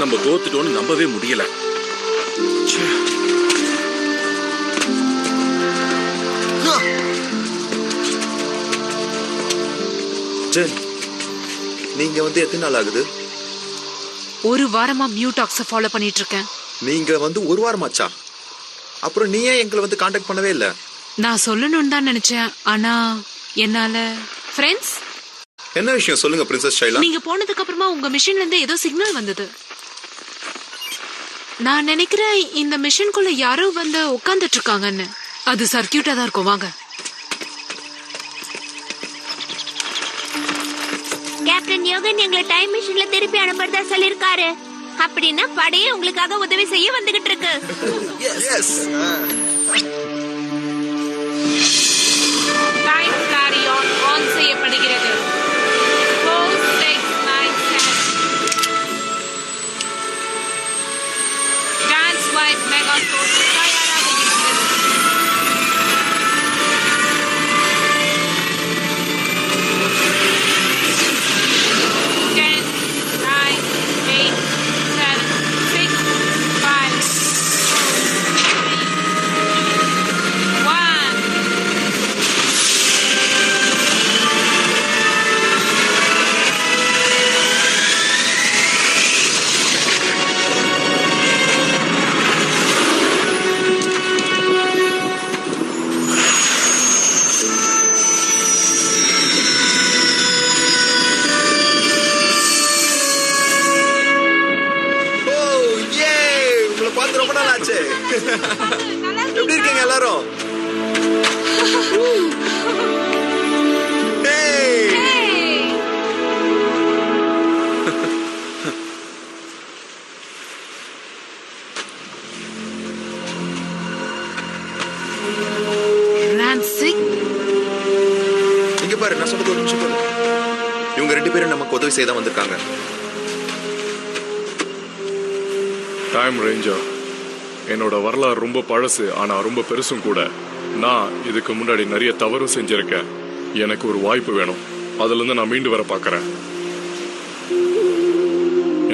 நம்ம தோத்துட்டோம்னு நம்பவே முடியல. நீங்க வந்து எத்தனை நாள் ஆகுது? ஒரு வாரமா மியூடாக்ஸ ஃபாலோ பண்ணிட்டு இருக்கேன். நீங்க வந்து ஒரு வாரமாச்சா? அப்புறம் நீ ஏன் எங்களை வந்து காண்டாக்ட் பண்ணவே இல்ல? நான் சொல்லணும்னு தான் நினைச்சேன், ஆனா என்னால. ஃப்ரெண்ட்ஸ், என்ன விஷயம் சொல்லுங்க பிரின்சஸ் ஷைலா. நீங்க போனதுக்கு அப்புறமா உங்க மிஷின்ல இருந்து ஏதோ சிக்னல் வந்தது. நான் நினைக்கிறேன் இந்த மிஷின்குள்ள யாரோ வந்து உட்கார்ந்துட்டு இருக்காங்கன்னு. அது சர்க்கியூட்டா தான் இருக்கும். வாங்க. கேப்டன் யோகன் எங்களை டைம் மிஷின்ல திருப்பி அனுப்புறதா சொல்லிருக்காரு. அப்படின்னா படையே உங்களுக்காக உதவி செய்ய வந்துகிட்டு இருக்கு. டைம் கிளாரியான் ஆன் செய்யப்படுகிறது. டான்ஸ் வைட் மெகா ஸ்டோர் தயாராக இருக்கிறது. எப்படி இருக்கீங்க எல்லாரும்? இங்க பாரு, நான் சொல்றது ஒரு நிமிஷம் பாரு. இவங்க 2 பேரும் நமக்கு உதவி செய்ய தான் வந்திருக்காங்க. டைம் ரேஞ்சர் என்னோட வரலாறு ரொம்ப பழசு, ஆனா ரொம்ப பெருசும் கூட. நான் இதுக்கு முன்னாடி நிறைய தவறு செஞ்சிருக்கேன். எனக்கு ஒரு வாய்ப்பு வேணும். அதுல இருந்து நான் மீண்டு வர பாக்குறேன்.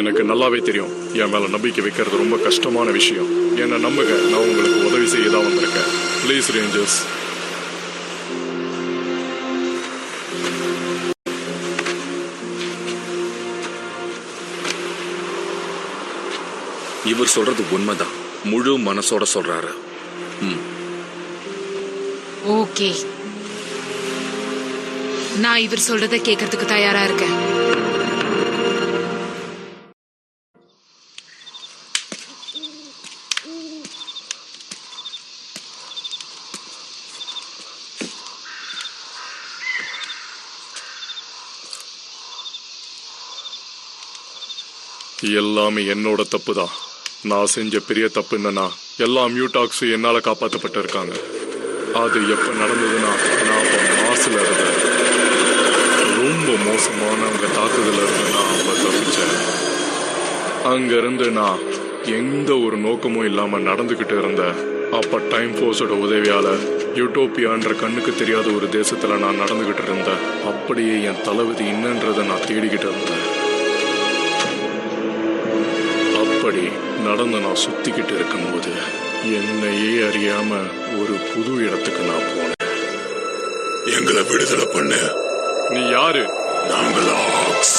எனக்கு நல்லாவே தெரியும் என் மேல நம்பிக்கை வைக்கிறது ரொம்ப கஷ்டமான விஷயம். என்ன நம்புங்க, நான் உங்களுக்கு உதவி செய்ய தான் வந்திருக்கேன். Please Rangers. இவர் சொல்றது உண்மைதான். முழு மனசோட சொல்றாரு. ஓகே, நான் இவர் சொல்றதை கேட்கறதுக்கு தயாரா இருக்கேன். எல்லாமே என்னோட தப்பு தான். நான் செஞ்ச பெரிய தப்பு என்னன்னா, எல்லா மியூடாக்ஸும் என்னால காப்பாற்றப்பட்டு இருக்காங்க. அது எப்ப நடந்ததுன்னா, நான் அப்ப மாசுல இருந்தேன். ரொம்ப மோசமானவங்க தாக்குதல இருந்து நான் அப்ப தப்பிச்சேன். அங்க இருந்து நான் எந்த ஒரு நோக்கமும் இல்லாம நடந்துகிட்டு இருந்தேன். அப்ப டைம் ஃபோர்ஸோட உதவியால யூட்டோப்பியான்ற கண்ணுக்கு தெரியாத ஒரு தேசத்துல நான் நடந்துகிட்டு இருந்தேன். அப்படியே என் தளபதி என்னன்றதை நான் தேடிக்கிட்டு இருந்தேன். அப்படி நடந்து நான் சுத்திக்கிட்டு இருக்கும்போது என்னையே அறியாம ஒரு புது இடத்துக்கு நான் போனேன். எங்களை விடுதலை பண்ண. நீ யாரு? நாங்கள் ஆக்ஸ்.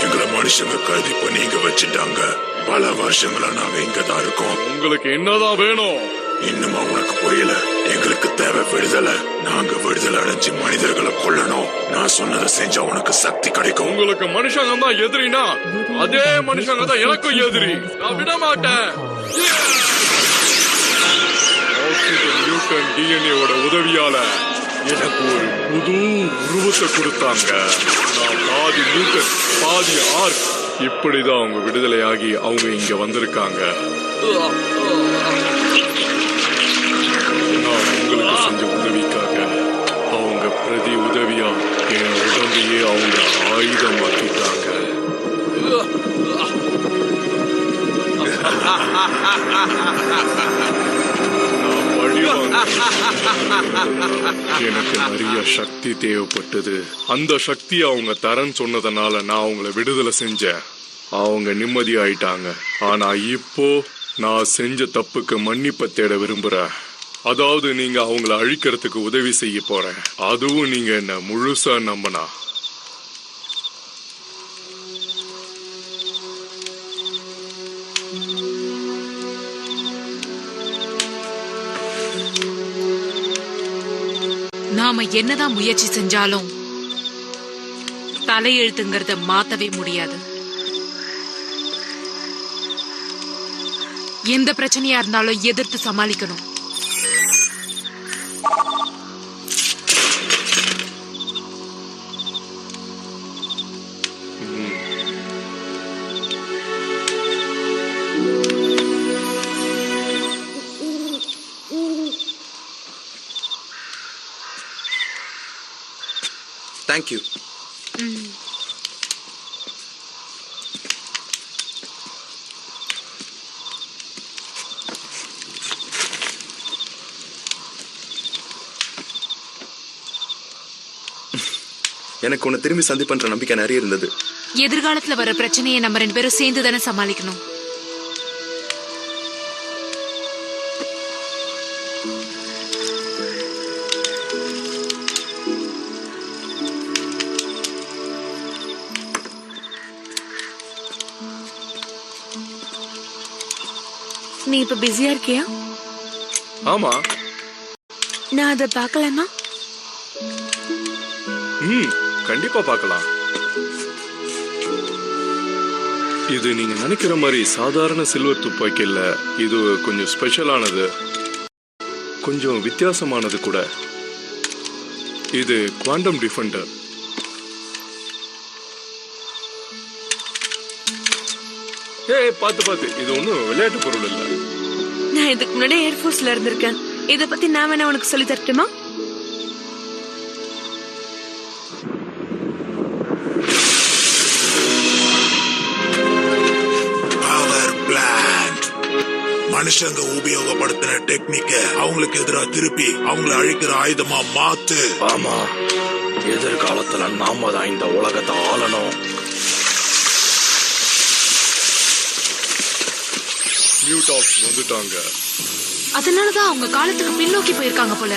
எங்களை மனுஷங்க கைது பண்ணி இங்க வச்சுட்டாங்க. பல வருஷங்களா நாங்க இங்கதான் இருக்கோம். உங்களுக்கு என்னதான் வேணும்? இன்னுமா உனக்கு புரியல? எங்களுக்கு தேவை விடுதலை. நாங்க விடுதலை அடைஞ்சு மனிதர்களை கொல்லணும். நான் சொன்னதை செஞ்சா உனக்கு சக்தி கிடைக்கும். உங்களுக்கு மனுஷங்க தான் எதிரினா, அதே மனுஷங்க தான் எனக்கும் எதிரி. நான் விட மாட்டேன். டிஎன்ஏவோட உதவியால எனக்கு ஒரு புது உருவத்தை கொடுத்தாங்க. நான் பாதி நியூட்டன் பாதி ஆர்க். இப்படிதான் அவங்க விடுதலையாகி அவங்க இங்க வந்திருக்காங்க. நான் உங்களுக்கு செஞ்ச உதவிக்காக அவங்க பிரதி உதவியா என் உடம்பையே அவங்க ஆயுதமாக்கிட்டாங்க. எனக்கு நிறைய சக்தி தேவைப்பட்டது. அந்த சக்தி அவங்க தரேன்னு சொன்னதுனால நான் அவங்கள விடுதலை செஞ்சேன். அவங்க நிம்மதியாயிட்டாங்க. ஆனா இப்போ நான் செஞ்ச தப்புக்கு மன்னிப்பை தேட விரும்புறேன். அதாவது நீங்க அவங்கள அழிக்கிறதுக்கு உதவி செய்ய போறேன். அதுவும் நீங்க என்ன முழுசா நம்பினா. நாம என்னதான் முயற்சி செஞ்சாலும் தலையெழுத்துங்கிறத மாத்தவே முடியாது. எந்த பிரச்சனையா இருந்தாலும் எதிர்த்து சமாளிக்கணும். தேங்க்யூ. எனக்கு உன்னை திரும்பி சந்திப்பன்ற நம்பிக்கை நிறைய இருந்தது. எதிர்காலத்துல வர பிரச்சனையை நம்ம 2 பேரும் சேர்ந்து தானே சமாளிக்கணும். நீ இப்ப பிஸியா இருக்கியா? ஆமா. நான் அதை பார்க்கலாமா? கண்டிப்பா பார்க்கலாம். இது நீங்க நினைக்கிற மாதிரி சாதாரண சில்வர் துப்பாக்கி இல்ல. இது கொஞ்சம் ஸ்பெஷலானது, கொஞ்சம் வித்தியாசமானது கூட. இது குவாண்டம் டிஃபெண்டர். பாத்து இது ஒன்னும் விளையாட்டு பொருள் இல்ல. நான் இதுக்கு முன்னாடி ஏர்ஃபோர்ஸ்ல இருந்திருக்கேன். இத பத்தி நான் வேணா உனக்கு சொல்லி தரட்டுமா? மனுஷங்க உபயோகப்படுத்தின டெக்னிக்க அவங்களுக்கு எதிராக திருப்பி அவங்களை அழிக்கிற ஆயுதமா மாத்து. ஆமா, எதிர்காலத்துல நாம தான் இந்த உலகத்தை ஆளணும். மியூடாக்ஸ் வந்துட்டாங்க. அதனாலதான் அவங்க காலத்துக்கு பின்னோக்கி போயிருக்காங்க போல.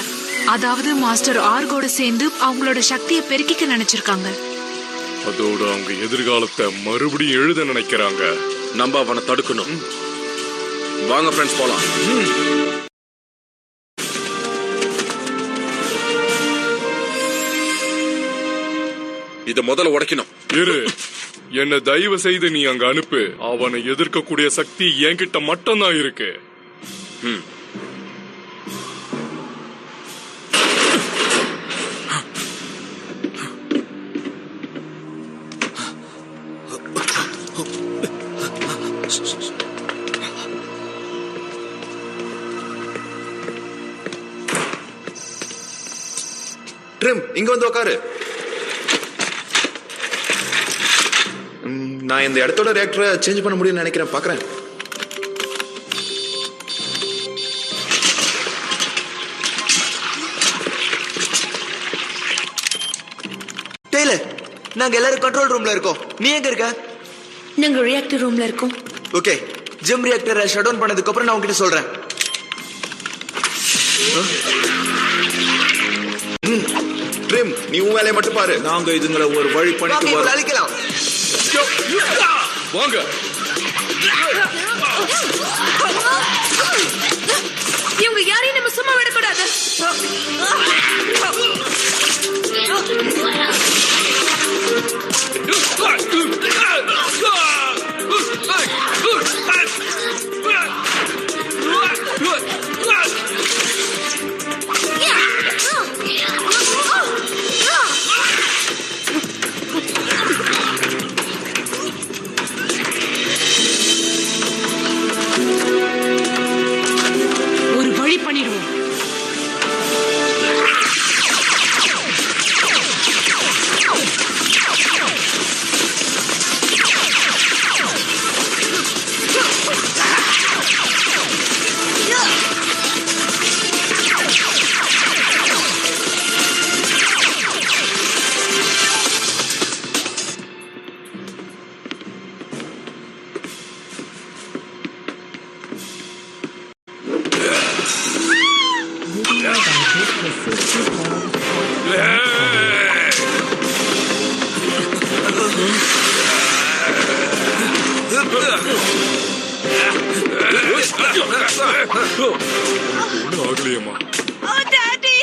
அதாவது மாஸ்டர் ஆர்கோட சேர்ந்து அவங்களோட சக்தியை பெருக்கிக்க நினைச்சிருக்காங்க. அதோட அவங்க எதிர்காலத்தை மறுபடியும் எழுத நினைக்கிறாங்க. நம்ம அவனை தடுக்கணும். வாங்க ஃப்ரெண்ட்ஸ், போலாம். இத முதல்ல உடைக்கணும். இரு, என்ன தயவு செய்து நீ அங்க அனுப்பு. அவனை எதிர்க்கக்கூடிய சக்தி என்கிட்ட மட்டும்தான் இருக்கு. ட்ரிம், இங்க வந்து உட்காரு. நான் இந்த இடத்தோட ரியாக்டரை சேஞ்ச் பண்ண முடியும்னு நினைக்கிறேன். பாக்குறேன். டெய்லர், நாங்க எல்லாரும் கண்ட்ரோல் ரூம்ல இருக்கோம். நீ எங்க இருக்க? நாங்க ரியாக்டர் ரூம்ல இருக்கோம். ஓகே, ஜிம் ரியாக்டரை ஷட் டவுன் பண்ணதுக்கு அப்புறம் நான் உங்ககிட்ட சொல்றேன். ட்ரிம், நீ உன் வேலையை மட்டும் பாரு. நாங்க இதுங்களை ஒரு வழி பண்ணிட்டு வரோம். அழிக்கலாம். வாங்க. இவங்க யாரையும் நம்ம சும்மா விடக்கூடாது. ஒரு வழி பண்ணிடுவோம். ஒன்னும் ஆகலையம்மா. ஓ டாடி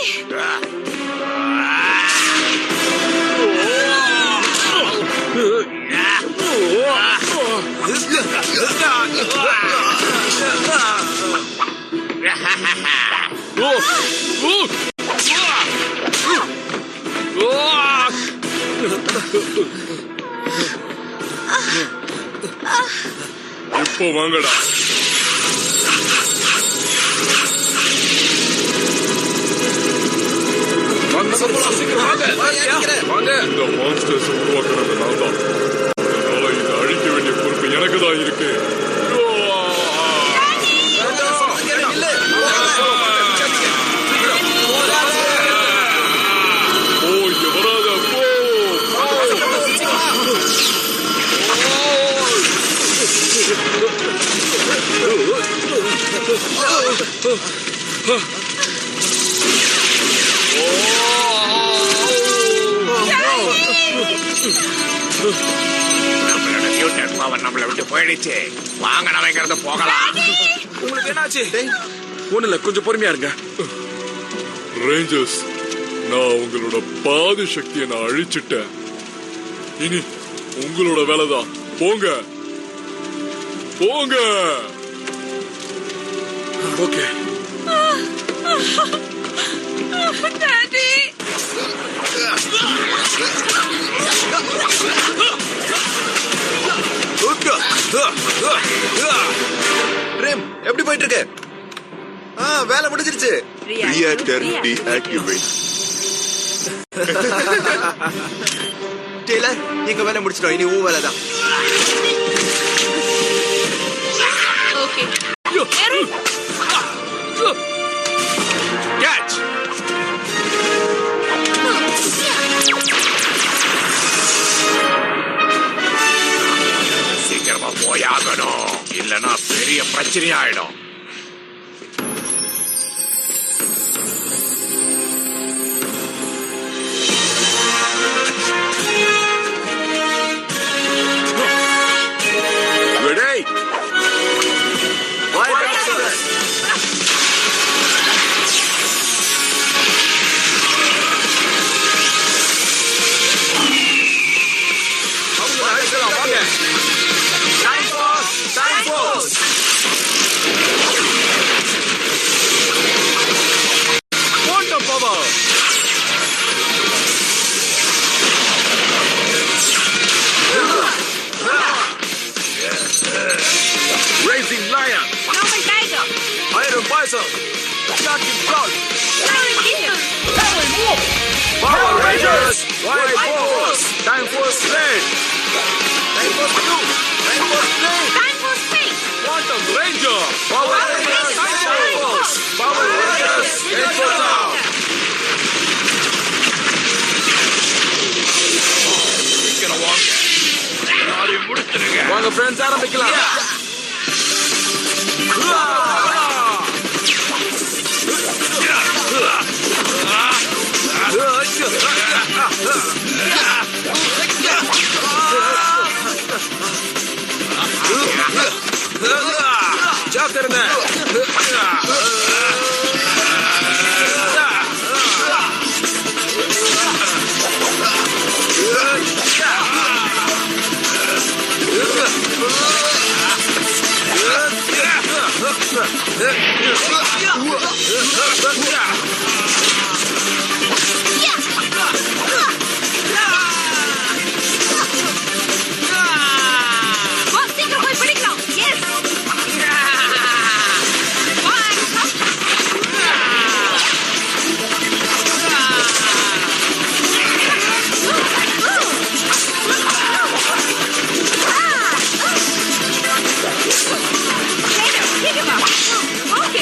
இப்போ வாங்கடா. இந்த மான்ஸ்டர்ஸ் உருவாக்குறது நான் தான். அதனால இதை அழிக்க வேண்டிய பொறுப்பு எனக்கு தான் இருக்கு. ஓ இங்க வராத போ. நம்மளோட மியூட்டன்ட் பவர் நம்மளை விட்டு போயிடுச்சு. வாங்க நம்ம இங்க இருந்து போகலாம். உங்களுக்கு என்னாச்சு? ஒண்ணு இல்ல, கொஞ்சம் பொறுமையா இருங்க. ரேஞ்சர்ஸ், நான் உங்களோட பாதி சக்தியை நான் அழிச்சிட்டேன். இனி உங்களோட வேலைதான். போங்க போங்க. ஓகே. டாடி பிரேம், எப்படி போயிட்டு இருக்கு? வேலை முடிஞ்சிருச்சு. Reactor deactivate. டெய்லர், எங்க வேலை முடிச்சிட்டோம். இனி உன் வேலை தான். Okay catch. சீக்கிரமா போயாகணும், இல்லனா பெரிய பிரச்சனை ஆயிடும். Ready? Why Racing Lion, Normal Tiger Iron Bison, Shocking Cloud, Iron Eagle Power Rangers, White Force, Time Force Red, Time Force Blue, Time Force Green, Time for Space Quantum Ranger, Power Rangers, Time Force, Power Rangers, Time Force Down. சீக்கிரம் வாங்க, எல்லாரையும் முடிச்சிருங்க. வாங்க friends, ஆரம்பிக்கலாம். ஜாக்கிரதை. Boss, சீக்கிரம் போய் பிடிக்கலாம். Yes. Take him out. Okay.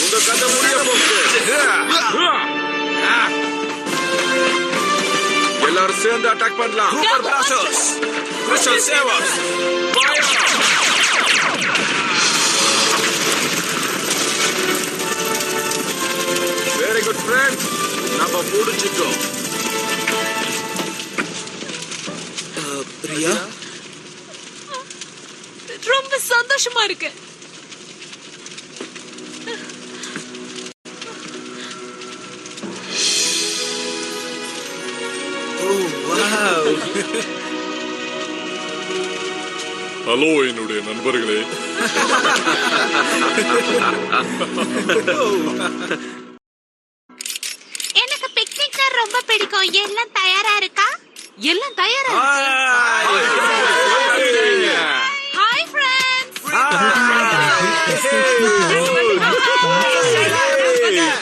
உங்க கதை முடிய போகுது. எல்லாரும் சேர்ந்து அட்டாக் பண்ணலாம். Super blasters, crystal savers, fire! Very good friends, நம்ம முடிச்சிட்டோம். பிரியா ரொம்ப சந்தோஷமா இருக்கு. ஹலோ என்னுடைய நண்பர்களே. எனக்கு பிக்னிக்னா ரொம்ப பிடிக்கும். எல்லாம் தயாரா இருக்கா? எல்லாம் தயாரா ஹாய் ஃப்ரெண்ட்ஸ்.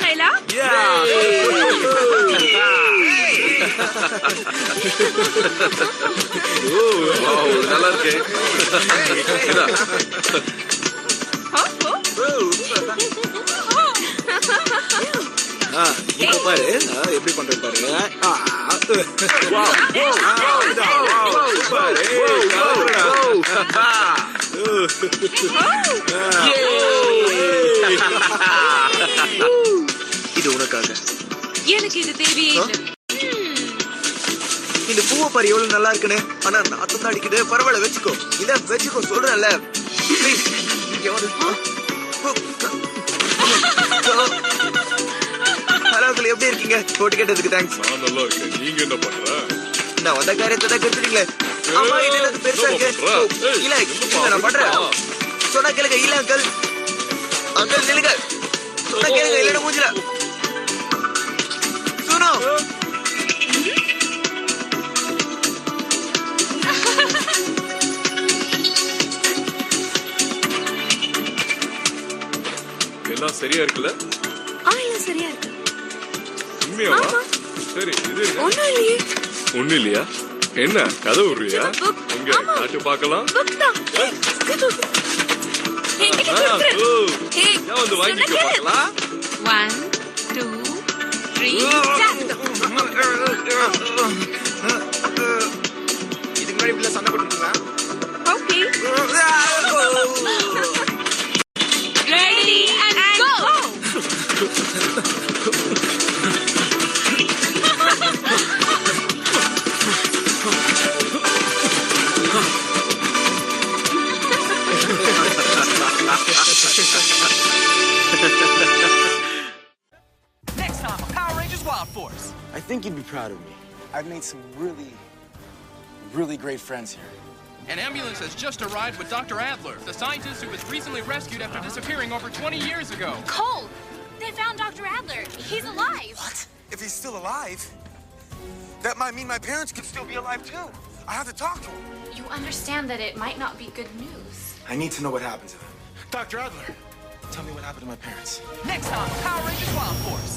கைலா நல்லா இருக்கு. இப்ப பாரு எப்படி பண்றது பாரு. இது உனக்காக. எனக்கு இது தேவையே இல்லை. இந்த பூவை பாரு எவ்வளவு நல்லா இருக்குன்னு. ஆனா நாத்தம் தான் அடிக்குது. பரவாயில்ல வச்சுக்கோ. இத வச்சுக்கோ சொல்றேன்ல. ஹலோ அங்கிள், எப்படி இருக்கீங்க? போட்டு கேட்டதுக்கு தேங்க்ஸ். நான் நல்லா இருக்கேன். நீங்க என்ன பண்ற? நான் வந்த காரியத்தை தான் கெடுத்துட்டீங்களே. ஆமா, இது எனக்கு பெருசா இருக்கு. இல்ல இல்ல, நான் பண்றேன். சொன்னா கேளுங்க. இல்ல அங்கிள், அங்கிள் நில்லுங்க. சொன்னா கேளுங்க. இல்லைன்னா மூஞ்சில சுனோ. எல்லாம் சரியா இருக்குல்ல? எல்லாம் சரியா இருக்கு. உண்மையாவா? சரி, இது ஒண்ணும் இல்லையே. ஒண்ணு இல்லையா? என்ன கதை விடுறியா? book. இங்க ஆமா. காட்டு பார்க்கலாம். புக் தான். என்கிட்ட கொடுத்துரு. ஏய், ஏன் வந்து வாங்கிக்க சொன்னா கேளு. பார்க்கலாம்? 1 2 3 இதுக்கு முன்னாடி இப்படி சண்டை போட்டுருக்கீங்களா? Okay. Ready and go. Next time on Power Rangers Wild Force. I think you'd be proud of me. I've made some really great friends here. An ambulance has just arrived with Dr. Adler, the scientist who was recently rescued after disappearing over 20 years ago. Cole, they found Dr. Adler. He's alive. What? If he's still alive, that might mean my parents could still be alive too. I have to talk to him. You understand that it might not be good news. I need to know what happened to them. Dr. Adler, tell me what happened to my parents. Next time on Power Rangers Wild Force.